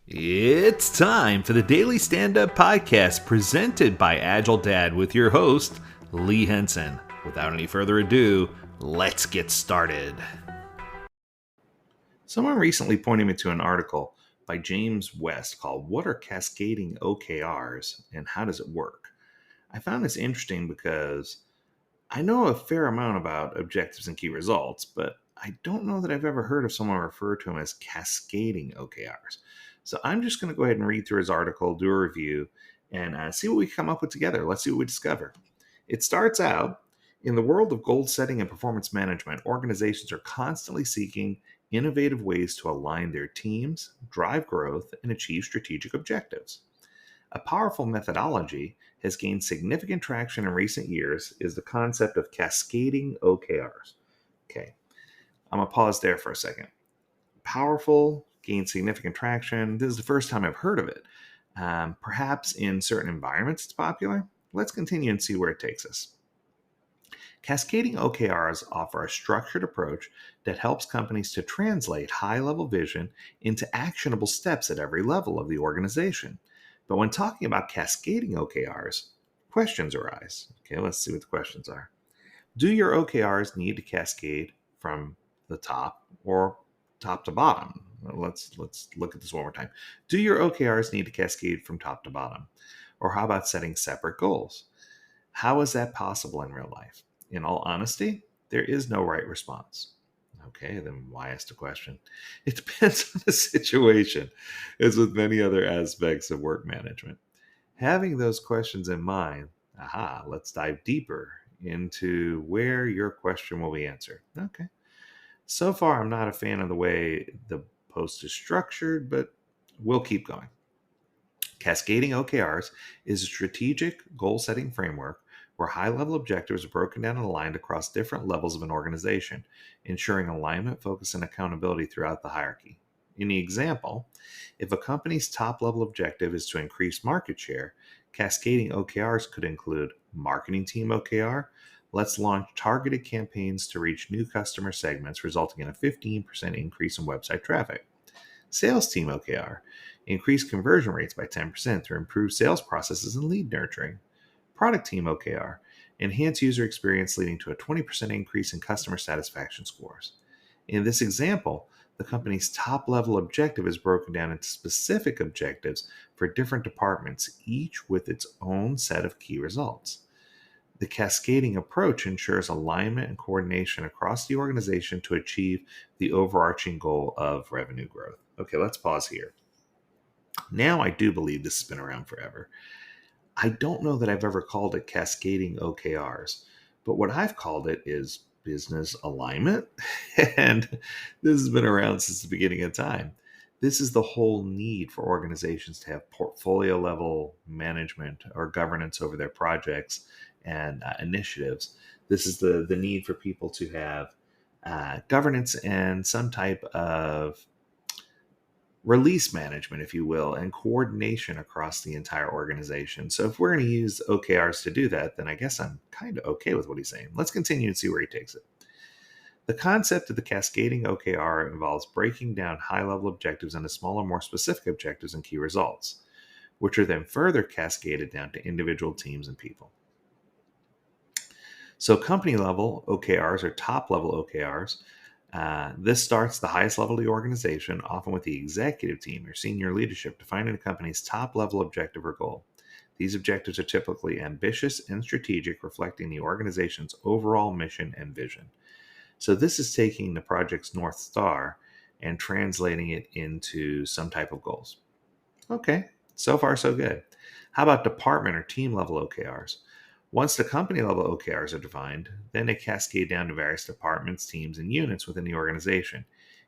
It's time for the Daily Stand Up Podcast presented by Agile Dad with your host, Lee Henson. Without any further ado, let's get started. Someone recently pointed me to an article by James West called What are Cascading OKRs and How Does It Work? I found this interesting because I know a fair amount about objectives and key results, but I don't know that I've ever heard of someone refer to them as cascading OKRs. So I'm just going to go ahead and read through his article, do a review, and see what we come up with together. Let's see what we discover. It starts out in the world of goal setting and performance management, organizations are constantly seeking innovative ways to align their teams, drive growth, and achieve strategic objectives. A powerful methodology has gained significant traction in recent years is the concept of cascading OKRs. Okay, I'm going to pause there for a second. Powerful, gained significant traction. This is the first time I've heard of it. Perhaps in certain environments it's popular. Let's continue and see where it takes us. Cascading OKRs offer a structured approach that helps companies to translate high-level vision into actionable steps at every level of the organization. But when talking about cascading OKRs, questions arise. Okay, let's see what the questions are. Do your OKRs need to cascade from the top or top to bottom? Let's look at this one more time. Do your OKRs need to cascade from top to bottom? Or how about setting separate goals? How is that possible in real life? In all honesty, there is no right response. Okay, then why ask the question? It depends on the situation, as with many other aspects of work management. Having those questions in mind, let's dive deeper into where your question will be answered. Okay. So far, I'm not a fan of the way the post is structured, but we'll keep going. Cascading OKRs is a strategic goal setting framework where high level objectives are broken down and aligned across different levels of an organization, ensuring alignment, focus, and accountability throughout the hierarchy. In the example, if a company's top level objective is to increase market share, cascading OKRs could include marketing team OKR. Let's launch targeted campaigns to reach new customer segments, resulting in a 15% increase in website traffic. Sales team OKR. Increase conversion rates by 10% through improved sales processes and lead nurturing. Product team OKR. Enhance user experience leading to a 20% increase in customer satisfaction scores. In this example, the company's top level objective is broken down into specific objectives for different departments, each with its own set of key results. The cascading approach ensures alignment and coordination across the organization to achieve the overarching goal of revenue growth. Okay, let's pause here. Now, I do believe this has been around forever. I don't know that I've ever called it cascading OKRs, but what I've called it is business alignment. And this has been around since the beginning of time. This is the whole need for organizations to have portfolio level management or governance over their projects and initiatives. This is the need for people to have governance and some type of release management, if you will, and coordination across the entire organization. So if we're going to use OKRs to do that, then I guess I'm kind of okay with what he's saying. Let's continue and see where he takes it. The concept of the cascading OKR involves breaking down high-level objectives into smaller, more specific objectives and key results, which are then further cascaded down to individual teams and people. So company level OKRs are top level OKRs. This starts the highest level of the organization, often with the executive team or senior leadership, defining the company's top level objective or goal. These objectives are typically ambitious and strategic, reflecting the organization's overall mission and vision. So this is taking the project's North Star and translating it into some type of goals. Okay, so far so good. How about department or team level OKRs? Once the company level OKRs are defined, then they cascade down to various departments, teams, and units within the organization.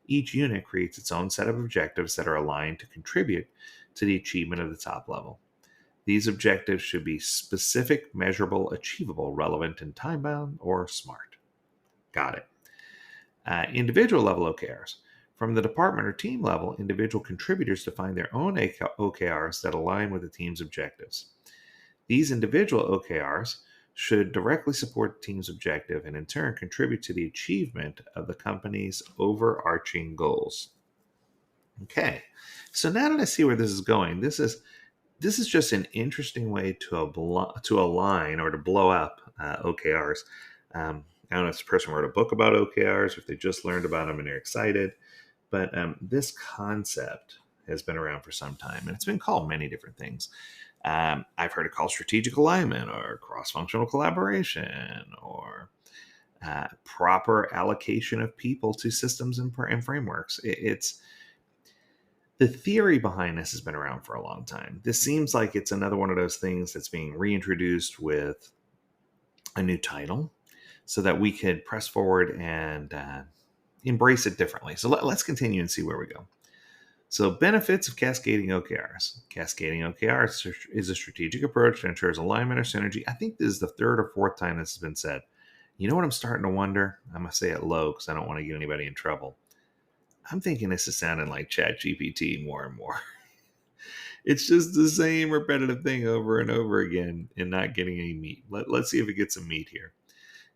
Each unit creates its own set of objectives that are aligned to contribute to the achievement of the top level. These objectives should be specific, measurable, achievable, relevant, and time-bound, or SMART. Got it. Individual level OKRs. From the department or team level, individual contributors define their own OKRs that align with the team's objectives. These individual OKRs should directly support the team's objective and in turn contribute to the achievement of the company's overarching goals. Okay. So now that I see where this is going, this is just an interesting way to align or to blow up OKRs. I don't know if this person wrote a book about OKRs or if they just learned about them and they're excited, but this concept has been around for some time and it's been called many different things. I've heard it called strategic alignment or cross functional collaboration or proper allocation of people to systems and frameworks. It's the theory behind this has been around for a long time. This seems like it's another one of those things that's being reintroduced with a new title so that we could press forward and embrace it differently. So let's continue and see where we go. So, benefits of cascading OKRs. Cascading OKRs is a strategic approach that ensures alignment or synergy. I think this is the third or fourth time this has been said. You know what I'm starting to wonder? I'm going to say it low because I don't want to get anybody in trouble. I'm thinking this is sounding like ChatGPT more and more. It's just the same repetitive thing over and over again and not getting any meat. Let's see if it gets some meat here.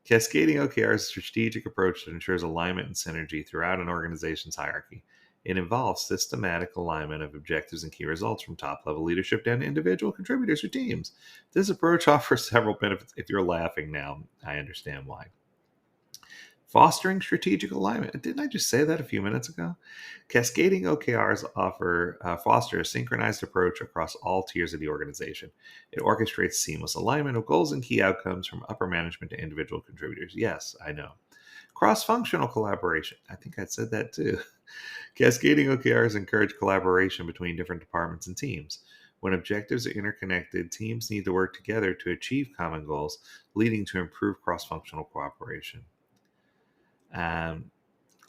Cascading OKRs is a strategic approach that ensures alignment and synergy throughout an organization's hierarchy. It involves systematic alignment of objectives and key results from top level leadership down to individual contributors or teams. This approach offers several benefits. If you're laughing now, I understand why. Fostering strategic alignment. Didn't I just say that a few minutes ago? Cascading OKRs foster a synchronized approach across all tiers of the organization. It orchestrates seamless alignment of goals and key outcomes from upper management to individual contributors. Yes, I know. Cross-functional collaboration. I think I said that too. Cascading OKRs encourage collaboration between different departments and teams. When objectives are interconnected, teams need to work together to achieve common goals, leading to improved cross-functional cooperation. Um,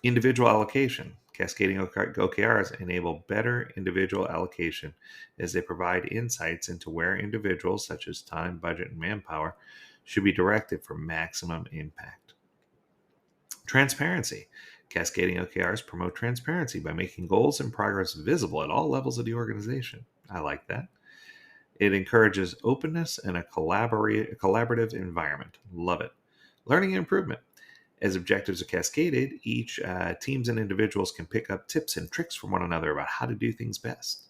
Individual allocation. Cascading OKRs enable better individual allocation as they provide insights into where individuals, such as time, budget, and manpower, should be directed for maximum impact. Transparency. Cascading OKRs promote transparency by making goals and progress visible at all levels of the organization. I like that. It encourages openness and a collaborative environment. Love it. Learning and improvement. As objectives are cascaded, each teams and individuals can pick up tips and tricks from one another about how to do things best.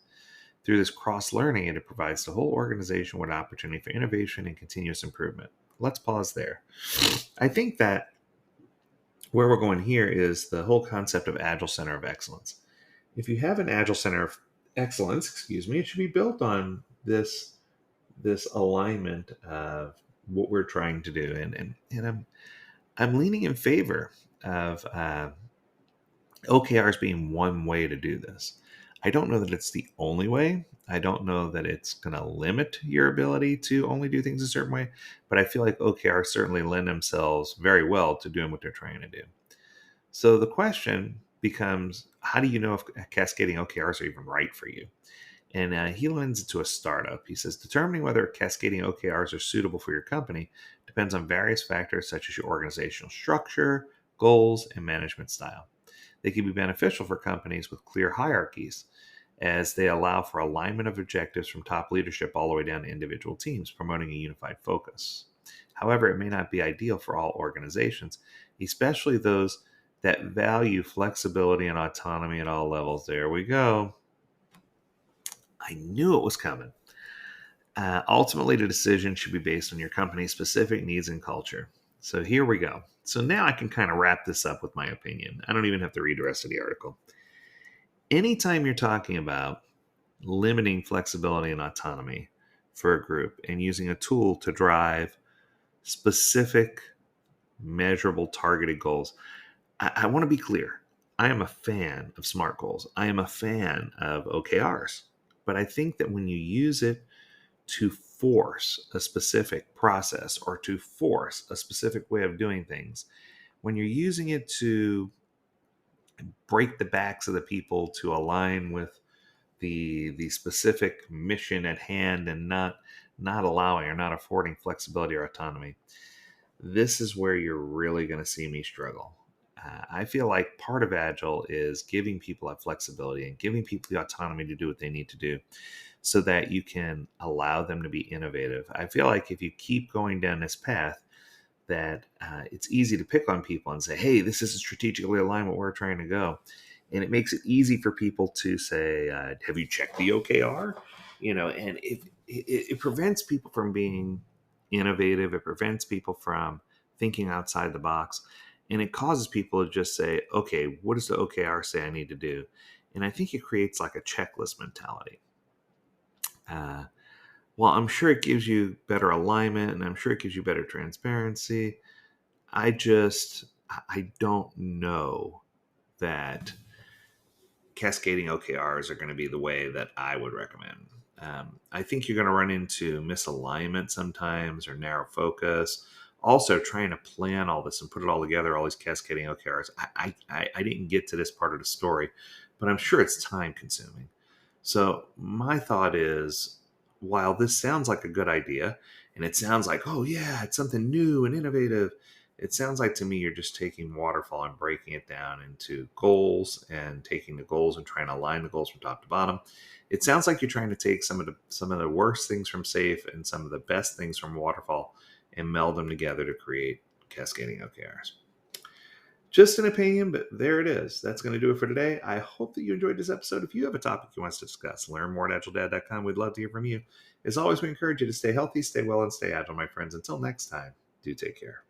Through this cross-learning, it provides the whole organization with an opportunity for innovation and continuous improvement. Let's pause there. I think that where we're going here is the whole concept of Agile Center of Excellence. If you have an Agile Center of Excellence, it should be built on this alignment of what we're trying to do, and I'm leaning in favor of OKRs being one way to do this. I don't know that it's the only way. I don't know that it's going to limit your ability to only do things a certain way, but I feel like OKRs certainly lend themselves very well to doing what they're trying to do. So the question becomes, how do you know if cascading OKRs are even right for you? And he lends it to a startup. He says, determining whether cascading OKRs are suitable for your company depends on various factors such as your organizational structure, goals, and management style. They can be beneficial for companies with clear hierarchies, as they allow for alignment of objectives from top leadership all the way down to individual teams, promoting a unified focus. However, it may not be ideal for all organizations, especially those that value flexibility and autonomy at all levels. There we go. I knew it was coming. Ultimately, the decision should be based on your company's specific needs and culture. So here we go. So now I can kind of wrap this up with my opinion. I don't even have to read the rest of the article. Anytime you're talking about limiting flexibility and autonomy for a group and using a tool to drive specific, measurable, targeted goals, I want to be clear. I am a fan of SMART goals. I am a fan of OKRs. But I think that when you use it to force a specific process or to force a specific way of doing things, when you're using it to break the backs of the people to align with the specific mission at hand and not allowing or not affording flexibility or autonomy, this is where you're really going to see me struggle. I feel like part of Agile is giving people that flexibility and giving people the autonomy to do what they need to do so that you can allow them to be innovative. I feel like if you keep going down this path, that it's easy to pick on people and say, hey, this isn't strategically aligned with where we're trying to go. And it makes it easy for people to say, have you checked the OKR? And it prevents people from being innovative. It prevents people from thinking outside the box. And it causes people to just say, okay, what does the OKR say I need to do? And I think it creates like a checklist mentality. Uh, well, I'm sure it gives you better alignment and I'm sure it gives you better transparency. I don't know that cascading OKRs are going to be the way that I would recommend. I think you're going to run into misalignment sometimes or narrow focus. Also, trying to plan all this and put it all together, all these cascading OKRs. I didn't get to this part of the story, but I'm sure it's time consuming. So, my thought is while this sounds like a good idea, and it sounds like, oh, yeah, it's something new and innovative, it sounds like to me you're just taking waterfall and breaking it down into goals and taking the goals and trying to align the goals from top to bottom. It sounds like you're trying to take some of the worst things from safe and some of the best things from waterfall and meld them together to create cascading OKRs. Just an opinion, but there it is. That's going to do it for today. I hope that you enjoyed this episode. If you have a topic you want us to discuss, learn more at agiledad.com. We'd love to hear from you. As always, we encourage you to stay healthy, stay well, and stay agile, my friends. Until next time, do take care.